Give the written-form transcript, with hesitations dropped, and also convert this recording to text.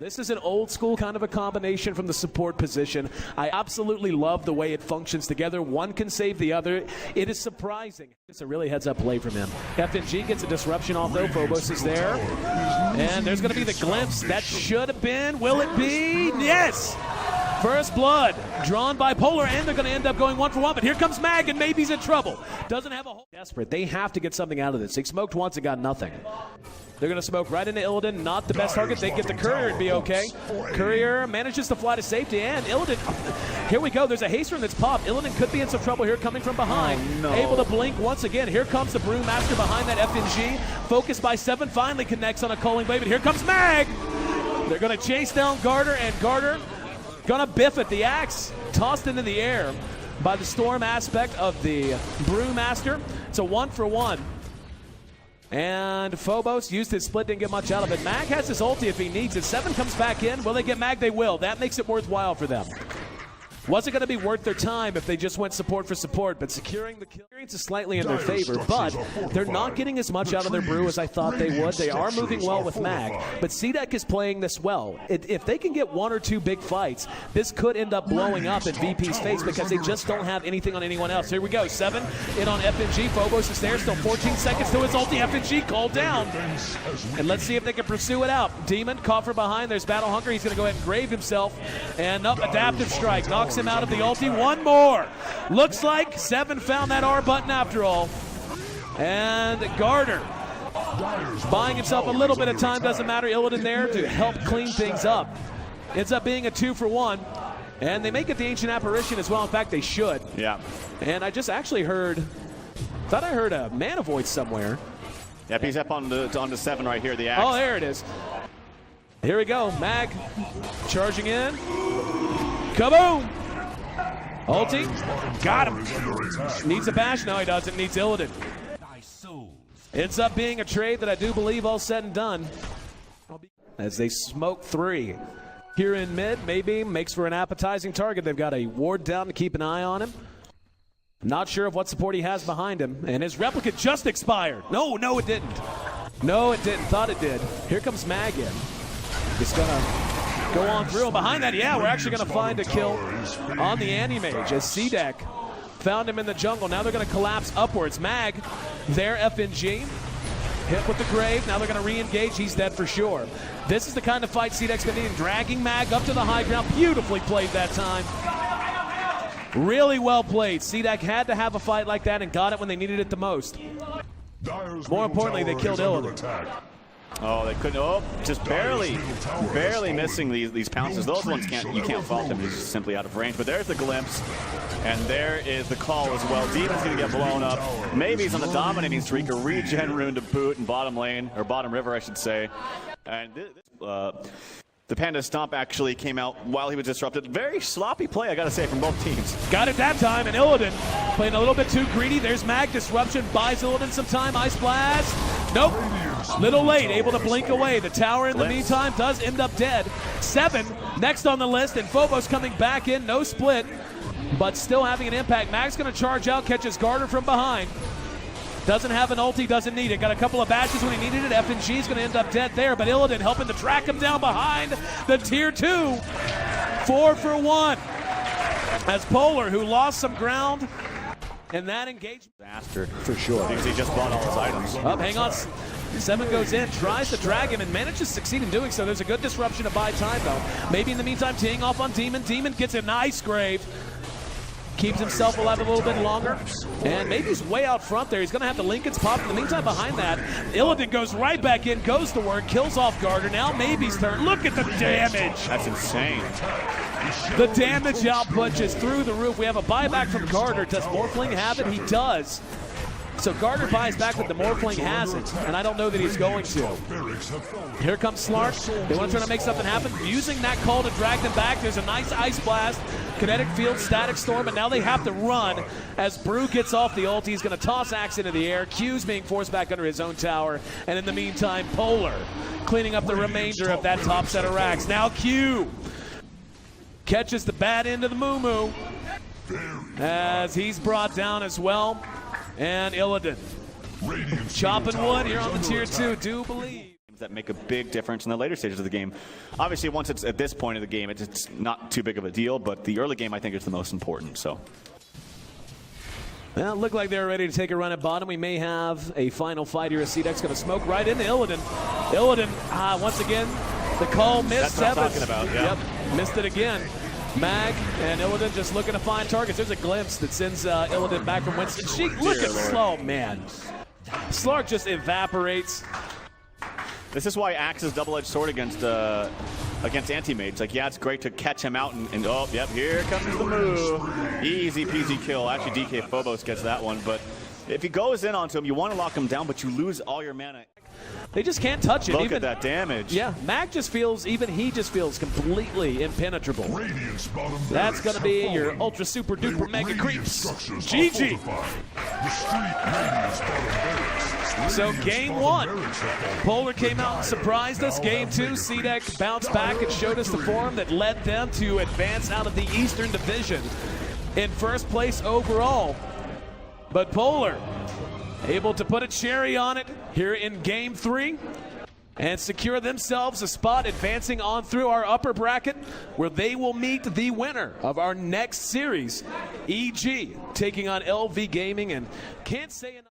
This is an old school kind of a combination from the support position. I absolutely love the way it functions together. One can save the other. It is surprising. It's a really heads up play from him. FNG gets a disruption off though. Phobos is there. And there's going to be the glimpse. That should have been. Will it be? Yes! First blood drawn by Polar, and they're going to end up going 1-for-1. But here comes Mag, and Maybe's in trouble. Doesn't have a hole. Desperate. They have to get something out of this. They smoked once and got nothing. They're going to smoke right into Illidan. Not the best target. They get the Courier and be okay. Courier manages to fly to safety, and Illidan. Here we go. There's a haste rune that's popped. Illidan could be in some trouble here coming from behind. Oh, no. Able to blink once again. Here comes the Brewmaster behind that FNG. Focused by 7. Finally connects on a calling blade. But here comes Mag. They're going to chase down Garder, and Garder gonna biff it. The axe tossed into the air by the storm aspect of the Brewmaster. It's a 1-for-1. And Phobos used his split, didn't get much out of it. Mag has his ulti if he needs it. 7 comes back in. Will they get Mag? They will. That makes it worthwhile for them. Wasn't going to be worth their time if they just went support for support, but securing the kill experience is slightly in their favor, but they're not getting as much out of their brew as I thought they would. They are moving well with Mag, but CDEC is playing this well. If they can get 1 or 2 big fights, this could end up blowing up in VP's face because they just don't have anything on anyone else. Here we go, 7 in on FNG. Phobos is there, still 14 seconds to his ulti. FNG called down, and let's see if they can pursue it out. Demon caught from behind. There's Battle Hunger. He's going to go ahead and grave himself, and up, Adaptive Strike knocks him out of the ulti. One more. Looks like 7 found that R button after all. And Garder buying himself a little bit of time. Doesn't matter. Illidan there to help clean things up. Ends up being a 2-for-1. And they make it the Ancient Apparition as well. In fact, they should. Yeah. And I just actually thought I heard a Mana Void somewhere. Yep, he's up on the 7 right here, the axe. Oh, there it is. Here we go. Mag charging in. Kaboom! Ulti. Got him. Needs a bash. No, he doesn't. Needs Illidan. Ends up being a trade that I do believe all said and done. As they smoke 3. Here in mid, maybe makes for an appetizing target. They've got a ward down to keep an eye on him. Not sure of what support he has behind him. And his replicant just expired. No, it didn't. No, it didn't. Thought it did. Here comes Mag in. Just gonna go on through. And behind that, yeah, we're actually going to find a kill on the Anti-Mage as CDEC found him in the jungle. Now they're going to collapse upwards. Mag, their FNG, hit with the grave. Now they're going to re-engage. He's dead for sure. This is the kind of fight CDEC's been needing. Dragging Mag up to the high ground. Beautifully played that time. Really well played. CDEC had to have a fight like that and got it when they needed it the most. More importantly, they killed Illidan. Oh, they couldn't. Oh, just barely missing these pounces. Those ones you can't fault them. He's just simply out of range. But there's the glimpse, and there is the call as well. Demon's gonna get blown up. Maybe he's on the dominating streak. A regen rune to boot in bottom lane, or bottom river, I should say. And the Panda Stomp actually came out while he was disrupted. Very sloppy play, I gotta say, from both teams. Got it that time, and Illidan playing a little bit too greedy. There's Mag. Disruption buys Illidan some time. Ice Blast. Nope. Little late, able to blink away. The tower in the meantime does end up dead. 7 next on the list, and Phobos coming back in. No split, but still having an impact. Mag's going to charge out, catches Garder from behind. Doesn't have an ulti, doesn't need it. Got a couple of bashes when he needed it. FNG's going to end up dead there, but Illidan helping to track him down behind the tier 2. 4-for-1. As Polar, who lost some ground in that engagement. Faster, for sure. Because he just bought all his items. Up, hang on. 7 goes in, tries to drag him, and manages to succeed in doing so. There's a good disruption to buy time, though. Maybe in the meantime, teeing off on Demon. Demon gets a nice grave. Keeps himself alive a little bit longer. And maybe he's way out front there. He's going to have the Lincoln's pop. In the meantime, behind that, Illidan goes right back in, goes to work, kills off Garder. Now Maybe's turn. Look at the damage. That's insane. The damage output just through the roof. We have a buyback from Garder. Does Morphling have it? He does. So Garder buys back, but the Morphling hasn't, and I don't know that he's going to. Here comes Slark. They want to try to make something happen. Using that call to drag them back. There's a nice Ice Blast. Kinetic Field, Static Storm, and now they have to run as Brew gets off the ult. He's going to toss Axe into the air. Q's being forced back under his own tower, and in the meantime, Polar cleaning up the remainder of that top set of racks. Now Q catches the bad end of the moo-moo as he's brought down as well. And Illidan chopping wood here on the tier 2. Do believe that make a big difference in the later stages of the game. Obviously, once it's at this point of the game, it's not too big of a deal, but the early game I think is the most important. So. Well, it looked like they're ready to take a run at bottom. We may have a final fight here as CDEC's going to smoke right into Illidan. Illidan, once again, the call missed. That's what I'm talking about, yeah. Yep, missed it again. Mag and Illidan just looking to find targets. There's a glimpse that sends Illidan back from Winston. Look at slow, man. Slark just evaporates. This is why Axe's double-edged sword against Anti-Mage. Like, yeah, it's great to catch him out and oh, yep, here comes the move. Easy peasy kill. Actually, DKphobos gets that one, but if he goes in onto him, you want to lock him down, but you lose all your mana. They just can't touch it. Look at that damage. Yeah, Mag just feels, even he just feels completely impenetrable. That's going to be your ultra super duper mega creeps. GG. So game 1, Polar came out and surprised us. Game 2, CDEC bounced back and showed us the form that led them to advance out of the Eastern Division in first place overall. But Polar able to put a cherry on it here in game 3 and secure themselves a spot advancing on through our upper bracket where they will meet the winner of our next series, EG, taking on LV Gaming. And can't say enough.